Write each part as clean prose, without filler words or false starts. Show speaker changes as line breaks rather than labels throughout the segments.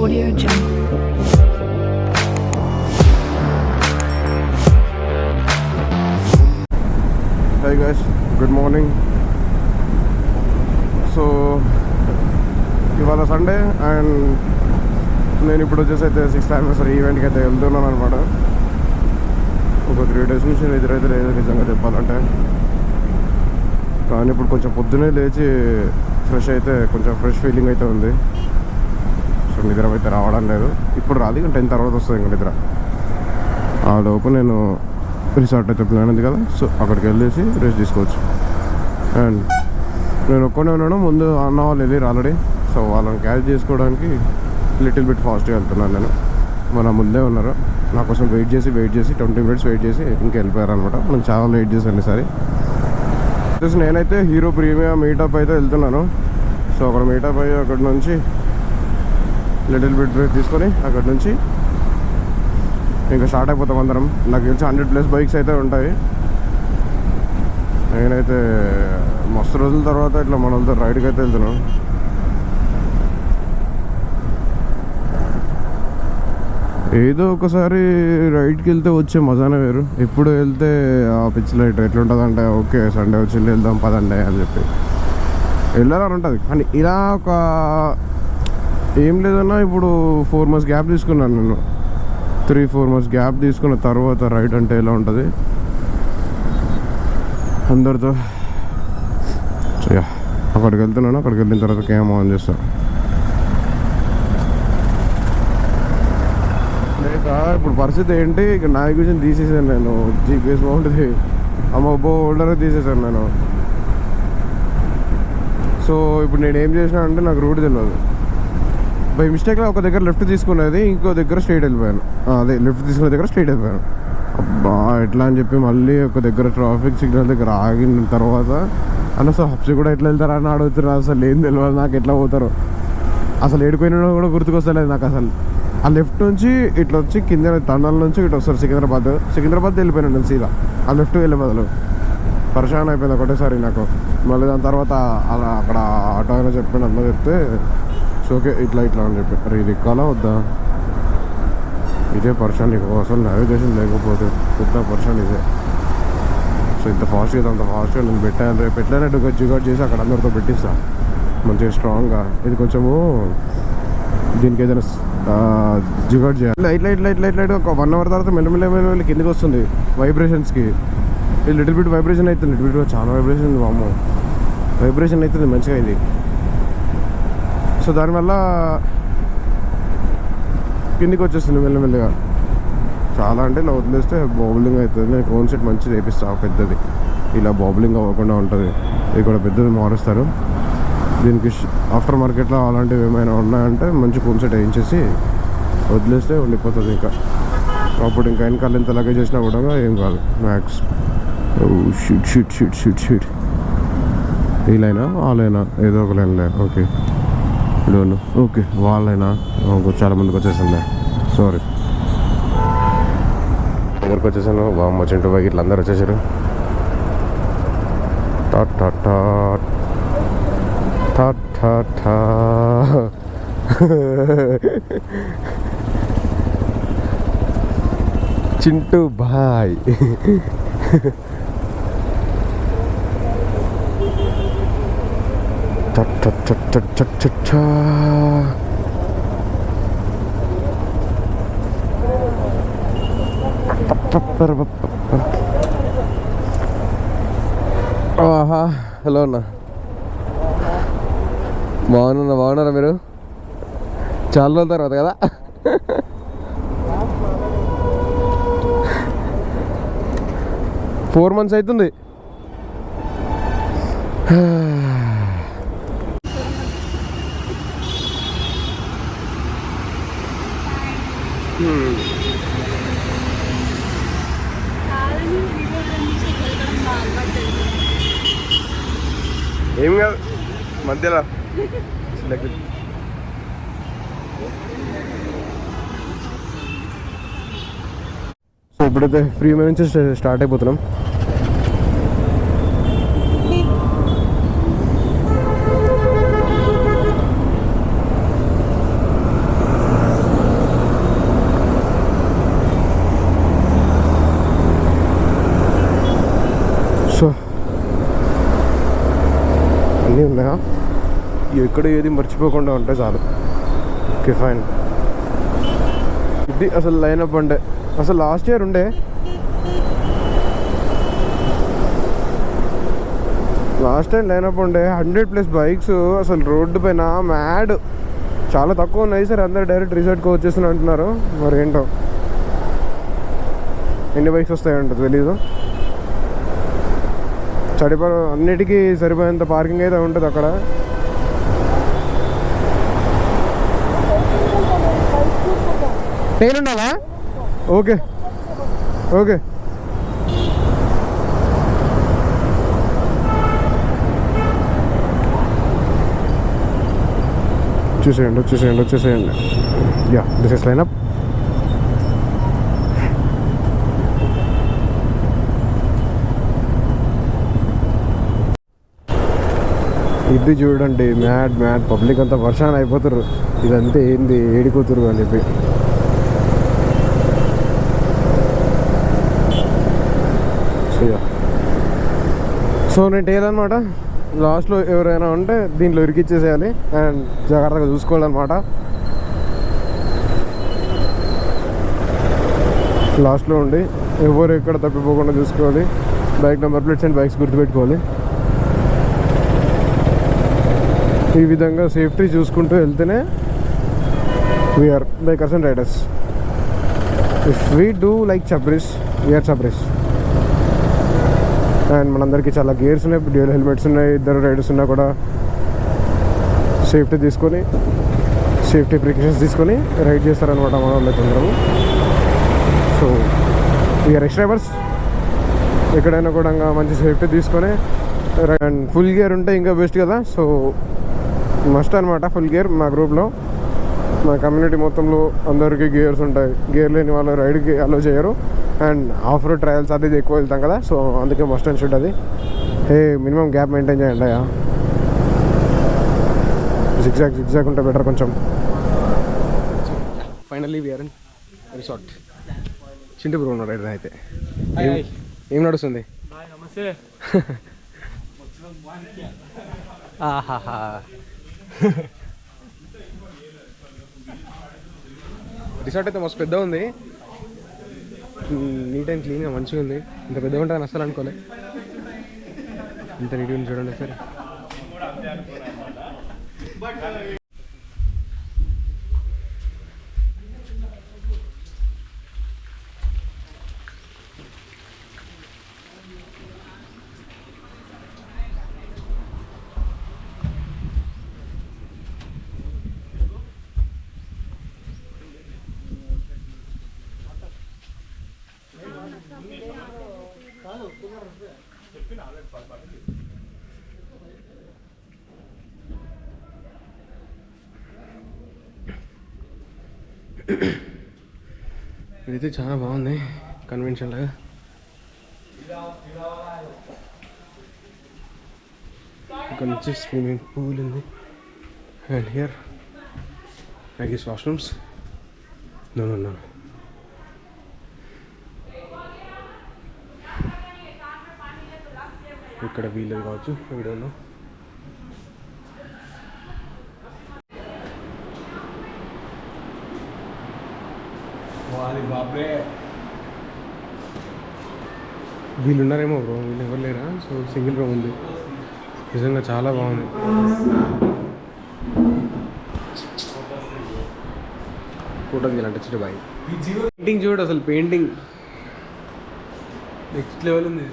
Audio Jungle.
Hey guys, good morning. So ఇవాళ Sunday and నేను ఇప్పుడు వచ్చేసి అయితే 6th anniversary ఈవెంట్కి అయితే వెళ్తున్నాను అనమాట. ఒక 3 days నుంచి ఎదురైతే లేదు నిజంగా చెప్పాలంటే. కానీ ఇప్పుడు కొంచెం పొద్దునే లేచి ఫ్రెష్ అయితే కొంచెం ఫ్రెష్ ఫీలింగ్ అయితే ఉంది. సో నిద్ర అయితే రావడం లేదు. ఇప్పుడు రాదు, ఇంకా 10 తర్వాత వస్తుంది ఇంకా నిద్ర. ఆ లోపు నేను రిసార్ట్ అయితే ప్లాన్ ఉంది కదా, సో అక్కడికి వెళ్ళేసి రెస్ట్ తీసుకోవచ్చు. అండ్ నేను ఒక్కనే ఉన్నాను, ముందు అన్న వాళ్ళు వెళ్ళారు ఆల్రెడీ. సో వాళ్ళని క్యాచ్ చేసుకోవడానికి లిటిల్ బిట్ ఫాస్ట్గా వెళ్తున్నాను నేను. మన ముందే ఉన్నారు, నా కోసం వెయిట్ చేసి 20 minutes వెయిట్ చేసి ఇంకా వెళ్ళిపోయారు అనమాట. నేను చాలా వెయిట్ చేశాను ఈసారి. నేనైతే హీరో ప్రీమియం మీటప్ అయితే వెళ్తున్నాను. సో అక్కడ మీటప్ అయ్యి అక్కడి నుంచి లిటిల్ బిట్ బ్రేక్ తీసుకొని అక్కడి నుంచి ఇంకా స్టార్ట్ అయిపోతాం అందరం. నాకు తెలిసి 100+ బైక్స్ అయితే ఉంటాయి. నేనైతే మస్తు రోజుల తర్వాత ఇట్లా మన వాళ్ళతో రైడ్కి అయితే వెళ్తున్నాను. ఏదో ఒకసారి రైడ్కి వెళ్తే వచ్చే మజానే వేరు. ఎప్పుడు వెళ్తే ఆ పిచ్ లైట్ ఎట్లుంటుందంటే ఓకే సండే వచ్చి వెళ్దాం పదండి అని చెప్పి వెళ్ళాలని ఉంటుంది. కానీ ఇలా ఒక ఏం లేదన్నా ఇప్పుడు 4 months గ్యాప్ తీసుకున్నాను నేను. 3-4 months గ్యాప్ తీసుకున్న తర్వాత రైడ్ అంటే ఎలా ఉంటుంది అందరితో. సో అక్కడికి వెళ్తున్నాను. అక్కడికి వెళ్ళిన తర్వాత క్యామ్ ఆన్ చేస్తాను. లేక ఇప్పుడు పరిస్థితి ఏంటి, ఇక నావిగేషన్ తీసేసాను నేను. జీపీఎస్ బాగుంటుంది, మొబైల్ హోల్డర్ తీసేసాను నేను. సో ఇప్పుడు నేను ఏం చేసినా అంటే నాకు రూట్ తెలియదు. బై మిస్టేక్లో ఒక దగ్గర లెఫ్ట్ తీసుకునేది, ఇంకో దగ్గర స్ట్రైట్ వెళ్ళిపోయాను. అదే లెఫ్ట్ తీసుకునే దగ్గర స్ట్రైట్ వెళ్ళిపోయాను. అబ్బా ఎట్లా అని చెప్పి మళ్ళీ ఒక దగ్గర ట్రాఫిక్ సిగ్నల్ దగ్గర ఆగిన తర్వాత అన్న అసలు హబ్సి కూడా ఎట్లా వెళ్తారా అని అడుగుతున్నారు. అసలు ఏం తెలియదు నాకు ఎట్లా పోతారో, అసలు ఏడిపోయినా కూడా గుర్తుకొస్తలేదు నాకు అసలు. ఆ లెఫ్ట్ నుంచి ఇట్లా వచ్చి కింద తండాల నుంచి ఇట్లా వస్తారు సికింద్రాబాద్ వెళ్ళిపోయాను నేను సీదా. ఆ లెఫ్ట్ వెళ్ళే బదులు పరిశాన్ అయిపోయింది ఒకటేసారి నాకు. మళ్ళీ దాని తర్వాత అలా అక్కడ ఆటో అయినా చెప్పాను, అట్లా చెప్తే సో ఓకే ఇట్లా అని చెప్పి అరే ఇది ఎక్కాలా వద్దా, ఇదే పర్సన్ నీకు అసలు నావిగేషన్ లేకపోతే పెద్ద పర్సన్ ఇదే. సో ఇంత ఫాస్ట్గా అంత ఫాస్ట్గా నేను పెట్టాను. రేపు పెట్టలేనట్టు జిగాట్ చేసి అక్కడ అందరితో పెట్టిస్తా మంచిగా స్ట్రాంగ్గా. ఇది కొంచెము దీనికి ఏదైనా జిగాట్ చేయాలి. లైట్ ఒక 1 hour తర్వాత మెల్లమెల్లి కిందికి వస్తుంది వైబ్రేషన్స్కి. ఇది లిటిల్ బిట్ వైబ్రేషన్ అవుతుంది. లిటిల్ బిట్ చాలా వైబ్రేషన్, వామ్మో వైబ్రేషన్ అవుతుంది మంచిగా ఇది. సో దానివల్ల కిందికి వచ్చేస్తుంది మెల్లమెల్లిగా. చాలా అంటే ఇలా వదిలేస్తే బాబులింగ్ అవుతుంది. నేను కోన్ సెట్ మంచిది వేపిస్తాను పెద్దది, ఇలా బాబులింగ్ అవ్వకుండా ఉంటుంది. ఇది కూడా పెద్దది మారుస్తారు. దీనికి ఆఫ్టర్ మార్కెట్లో అలాంటివి ఏమైనా ఉన్నాయంటే మంచి కోన్ సెట్ వేయించేసి వదిలేస్తే ఉండిపోతుంది. ఇంకా అప్పుడు ఇంకా వెనకాల ఎంత లగేజ్ చేసినా కూడా ఏం కాదు మ్యాక్స్. షూట్ ఈ లైనా ఆ లైనా ఏదో ఒక లైన్లే. ఓకే డోన్ ఓకే వాళ్ళైనా చాలా మందికి వచ్చేసింది. సారీ దగ్గరకు వచ్చేసాను. బామ్మ చింటూ బాగా ఇట్లా అందరు వచ్చేసారు. చింటూ బాయ్ ఆహా హలో అన్న, బాగున్నారా మీరు? చాలా రోజుల తర్వాత కదా. ఫోర్ మంత్స్ అవుతుంది. ఏం కాదు మధ్యలో. సో ఇప్పుడైతే ఫ్రీ నుంచి స్టార్ట్ అయిపోతున్నాం. ఎక్కడ ఏది మర్చిపోకుండా ఉంటే చాలు. Okay fine. ఇది అసలు లైనప్ అంటే అసలు లాస్ట్ ఇయర్ ఉండే, లాస్ట్ టైం లైనప్ ఉండే 100+ బైక్స్ అసలు రోడ్డు పైన మ్యాడ్. చాలా తక్కువ ఉన్నాయి సార్, అందరు డైరెక్ట్ రిసార్ట్కి వచ్చేస్తున్నా అంటున్నారు. మరి ఏంటో ఎన్ని బైక్స్ వస్తాయంట తెలీదు. చడిపడ అన్నిటికీ సరిపోయేంత పార్కింగ్ అయితే ఉంటుంది అక్కడ. ట్రైన్ ఉండాలా? Okay okay. వచ్చేసేయండి. Yeah, this is lineup. ఇది చూడండి, మ్యాడ్ పబ్లిక్ అంతా వర్షాన్ని అయిపోతారు. ఇదంతా ఏంది ఏడిపోతురు అని చెప్పి. సో నేను టేల్ అనమాట. లాస్ట్లో ఎవరైనా ఉంటే దీంట్లో ఇరికిచ్చేసేయాలి అండ్ జాగ్రత్తగా చూసుకోవాలన్నమాట. లాస్ట్లో ఉండి ఎవరు ఎక్కడ తప్పిపోకుండా చూసుకోవాలి. Bike number plates and bikes గుర్తుపెట్టుకోవాలి. ఈ విధంగా సేఫ్టీ చూసుకుంటూ వెళ్తేనే we're bikers and riders. If we do like చబ్రిస్, వీఆర్ చబ్రిస్. అండ్ మనందరికీ చాలా గేర్స్ ఉన్నాయి, డ్యూయల్ హెల్మెట్స్ ఉన్నాయి. ఇద్దరు రైడర్స్ ఉన్నా కూడా సేఫ్టీ తీసుకొని, సేఫ్టీ ప్రికాషన్స్ తీసుకొని రైడ్ చేస్తారనమాట మన వాళ్ళకి అందరము. So we are ex drivers. ఎక్కడైనా కూడా మంచి సేఫ్టీ తీసుకొని, అండ్ ఫుల్ గేర్ ఉంటే ఇంకా బెస్ట్ కదా. సో మస్ట్ అనమాట ఫుల్ గేర్. మా గ్రూప్లో, మా కమ్యూనిటీ మొత్తంలో అందరికీ గేర్స్ ఉంటాయి. గేర్ లేని వాళ్ళు రైడ్కి అలో చేయరు. అండ్ ఆఫ్ రోడ్ ట్రయల్స్ అది ఎక్కువ వెళ్తాం కదా, సో అందుకే మస్ట్ అండ్ షుడ్ అది. మినిమం గ్యాప్ మెయింటైన్ చేయండి. జిగ్జాగ్ ఉంటే బెటర్ కొంచెం. Finally we're in resort. Chinti bro ఉన్నాడు రైడర్ అయితే. ఏం నడుస్తుంది? రిసార్ట్ అయితే మస్తు పెద్ద ఉంది, నీట్ అండ్ క్లీన్గా మంచిగా ఉంది. ఇంత పెద్దగా ఉంటుందని అసలు అనుకోలే. ఇంత నీట్గా ఉంది చూడండి సరే. ఇదైతే చాలా బాగుంది, కన్వెన్షన్ లాగా. ఇక్కడ నుంచి స్విమ్మింగ్ పూల్ ఉంది. And here I guess washrooms. No ఇక్కడ వీళ్ళది కావచ్చు, వీడియోలో. వీళ్ళు ఉన్నారేమో బ్రో, వీళ్ళు ఎవరు లేరా? సో సింగిల్ రూమ్ ఉంది. నిజంగా చాలా బాగుంది. ఫోటో తీయాలంటే చిన్న బాయ్. పెయింటింగ్ చూడు, అసలు పెయింటింగ్ నెక్స్ట్ లెవెల్ ఉంది.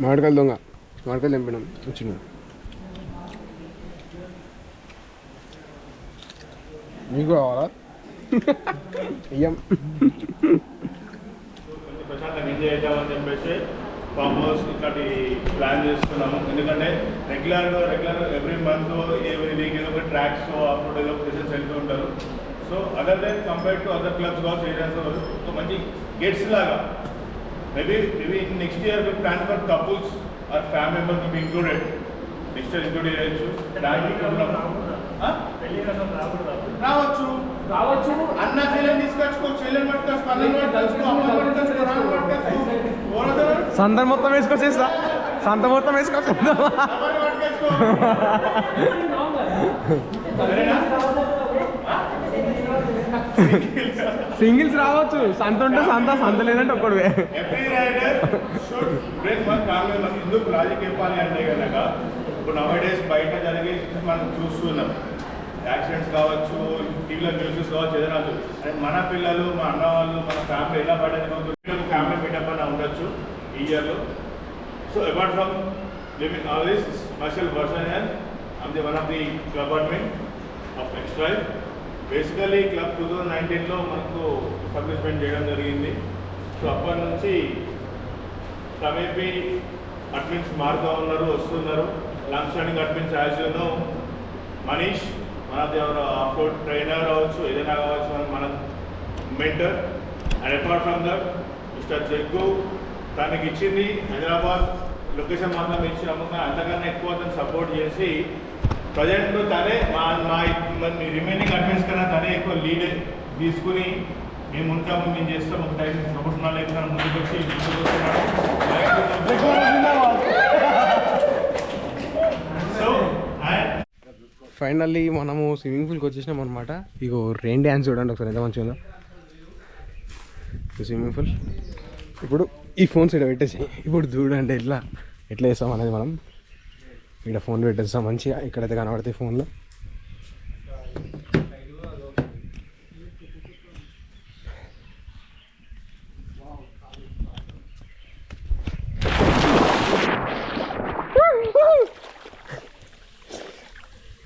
మామిడికాయలు దొంగ, మామిడికాయలు తెంపినాం వచ్చింది. మీకు కావాలా? అయ్యాం
ప్రశాంతంగా ఎంజాయ్ చేద్దామని చెప్పేసి ఫామ్ హౌస్ ఇట్లాంటి ప్లాన్ చేస్తున్నాము. ఎందుకంటే regular every month every week ఏదో ఒక ట్రాక్స్ ఆఫ్ రోడ్ ఏదో సెషన్స్ వెళ్తూ ఉంటారు. So other than compare to other clubs కావచ్చు, ఏరియాస్ ఒక మంచి గేట్స్ లాగా maybe next year we plan for couples or family members to be included. Digital include చేయొచ్చు. రావచ్చు రావచ్చు అన్న చెల్లెని తీసుకొచ్చుకో, చెల్లెని పట్టుకొచ్చుకో, అన్నని పట్టుకొచ్చుకో, అమ్మని పట్టుకొచ్చుకో, రాను పట్టుకొచ్చుకో,
సంత మొత్తం వేసుకొచ్చేస్తా, సంత మొత్తం వేసుకొచ్చేస్తా. సింగిల్స్ రావచ్చు, సంత ఉంటే సంత, సంత లేదంటే ఒక్కడు.
Every rider should break one family. మనకి ఎందుకు లాజిక్ చెప్పాలి అంటే కనుక ఇప్పుడు నవడేస్ బయట జరిగే మనం చూస్తున్నాం, యాక్సిడెంట్స్ కావచ్చు, టీవీలో న్యూసెస్ కావచ్చు, ఏదైనా అంటే మన పిల్లలు, మా అన్న వాళ్ళు, మన ఫ్యామిలీ ఎలా పడేది ఫ్యామిలీ మీటప్ అని ఉండొచ్చు ఈ ఇయర్లో. So apart from living all this special person and I'm the one of the club admin of ఎక్స్ట్రైవ్. బేసికలీ క్లబ్ 2019లో మనకు సబ్మిట్మెంట్ చేయడం జరిగింది. సో అప్పటి నుంచి క్రమేపీ అడ్మిన్స్ మారుతూ ఉన్నారు, వస్తున్నారు. Long standing admins as you know Manish, మనది ఎవరు ఆఫ్రోడ్ ట్రైనర్ కావచ్చు, ఏదైనా కావచ్చు, మన mentor. And apart from that mister Jaggu, తనకి ఇచ్చింది హైదరాబాద్ లొకేషన్ మాత్రం ఇచ్చినాము, అంతకన్నా ఎక్కువ తను సపోర్ట్ చేసి ప్రజెంట్ తనే మా రిమైనింగ్ అడ్మిన్స్ కన్నా తనే ఎక్కువ లీడ్ తీసుకుని మేము ఉంటాము, మేము చేస్తాం, ఒక టైం సపోర్ట్ ఉన్న లేకుండా ముందుకు వచ్చి సో
ఫైనల్లీ మనము స్విమ్మింగ్ పూల్కి వచ్చేసినాం అనమాట. ఇగో రెయిన్ డ్యాన్స్ చూడండి ఒకసారి ఎంత మంచిగా ఉందో స్విమ్మింగ్ పూల్. ఇప్పుడు ఈ ఫోన్స్ ఇక్కడ పెట్టేసి ఇప్పుడు చూడండి ఎట్లా వేస్తాం అనేది. మనం ఇక్కడ ఫోన్ పెట్టేస్తాం మంచిగా, ఇక్కడైతే కనబడతాయి ఫోన్లో.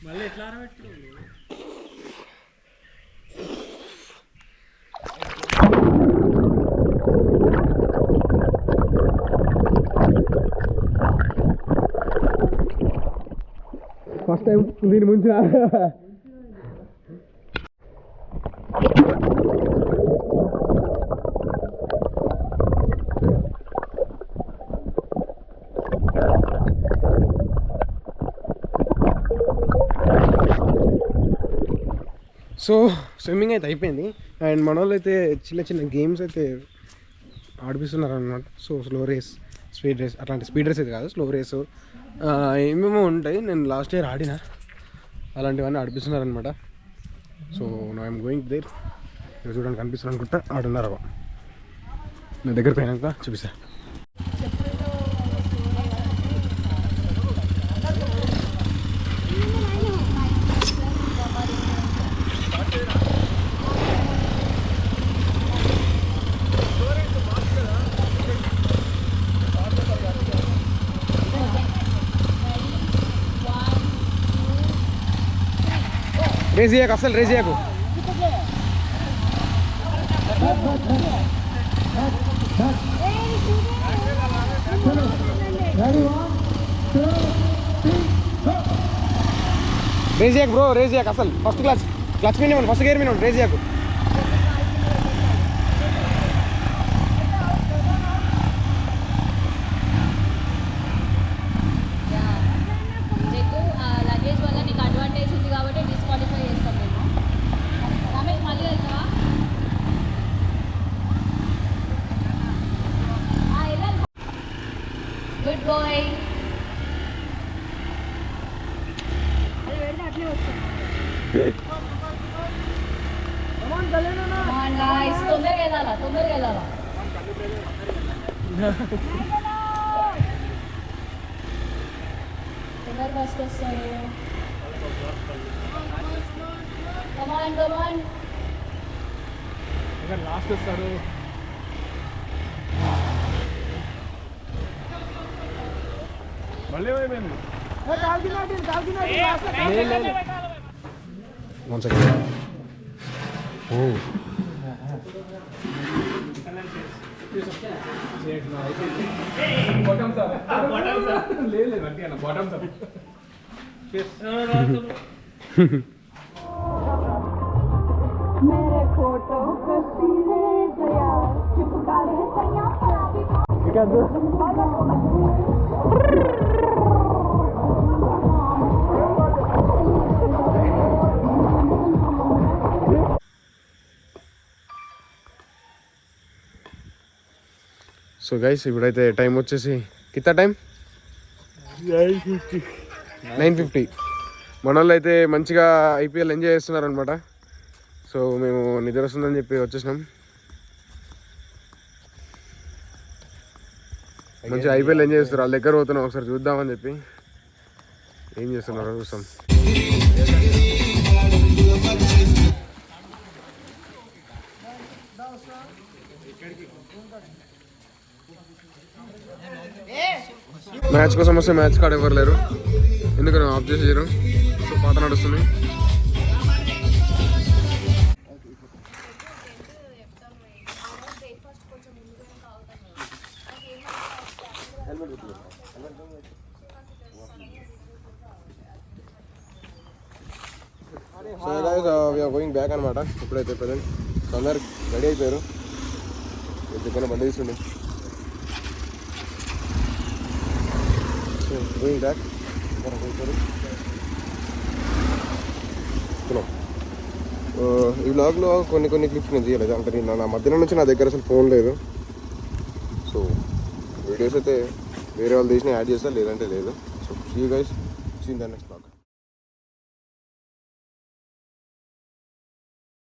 మళ్ళీ ఎట్లా పెట్టు
ఫస్ట్ టైం దీని ముంచిన సో స్విమ్మింగ్ అయితే అయిపోయింది. అండ్ మన వాళ్ళు అయితే చిన్న చిన్న గేమ్స్ అయితే ఆడిపిస్తున్నారు అనమాట. So slow race, speed race, అట్లాంటి స్పీడ్ రేస్ అయితే కాదు, స్లో రేసు ఏమేమో ఉంటాయి. నేను లాస్ట్ ఇయర్ ఆడిన, అలాంటివన్నీ ఆడిపిస్తున్నారు అనమాట. So no I'm going there. ఇక్కడ చూడడానికి కనిపిస్తుంది అనుకుంటా, ఆడున్నారు. నా దగ్గర పోయినాక చూపిస్తా. రేస్ చేయకు, అసలు రేస్ చేయకు. రేస్ చేయకు బ్రో, రేస్ చేయకు అసలు. ఫస్ట్ క్లచ్ మీద ఫస్ట్ గేర్ మీద రేస్ చేయకు.
లగేజ్ వల్ల నీకు అడ్వాంటేజ్ ఉంది కాబట్టి డిస్క్వాలిఫై చేస్తాం మేము. రమేష్ మళ్ళీ వెళ్తావా? Good bye. తొందరగా వెళ్ళాలా, తొందరగా వెళ్ళాలా. ఎవరు ఫస్ట్ వస్తారు? కమాన్ కమాన్.
లాస్ట్ వస్తారు. మళ్ళీ ఏమైంది? One second. Oh so guys ఇప్పుడైతే టైం వచ్చేసి కింద టైం 9:50. మన వాళ్ళు అయితే మంచిగా ఐపీఎల్ ఎంజాయ్ చేస్తున్నారు అనమాట. సో మేము నిద్ర వస్తుందని చెప్పి వచ్చేసినాం. మంచిగా ఐపీఎల్ ఎంజాయ్ చేస్తారు. వాళ్ళ దగ్గర పోతున్నాం, ఒకసారి చూద్దామని చెప్పి. ఏం చేస్తున్నారో చూస్తాం. మ్యాచ్ కోసం వస్తే మ్యాచ్ కార్డ్ ఎవరు లేరు, ఎందుకని ఆఫ్ చేసేయరు. సో పాట నడుస్తుంది. సో వీఆర్ గోయింగ్ బ్యాక్ అనమాట. ఇప్పుడైతే ప్రజెంట్ అందరు రెడీ అయిపోయారు. ఎక్కడికైనా బండి తీసుకుండి. సో గోయింగ్ బ్యాక్ ఈ బ్లాగ్లో కొన్ని క్లిప్స్ నేను తీయలేదు. అంటే నేను నా మధ్యలో నుంచి నా దగ్గర అసలు ఫోన్ లేదు. సో వీడియోస్ అయితే వేరే వాళ్ళు తీసిన యాడ్ చేస్తా, లేదంటే లేదు. So see you guys, see in the next blog.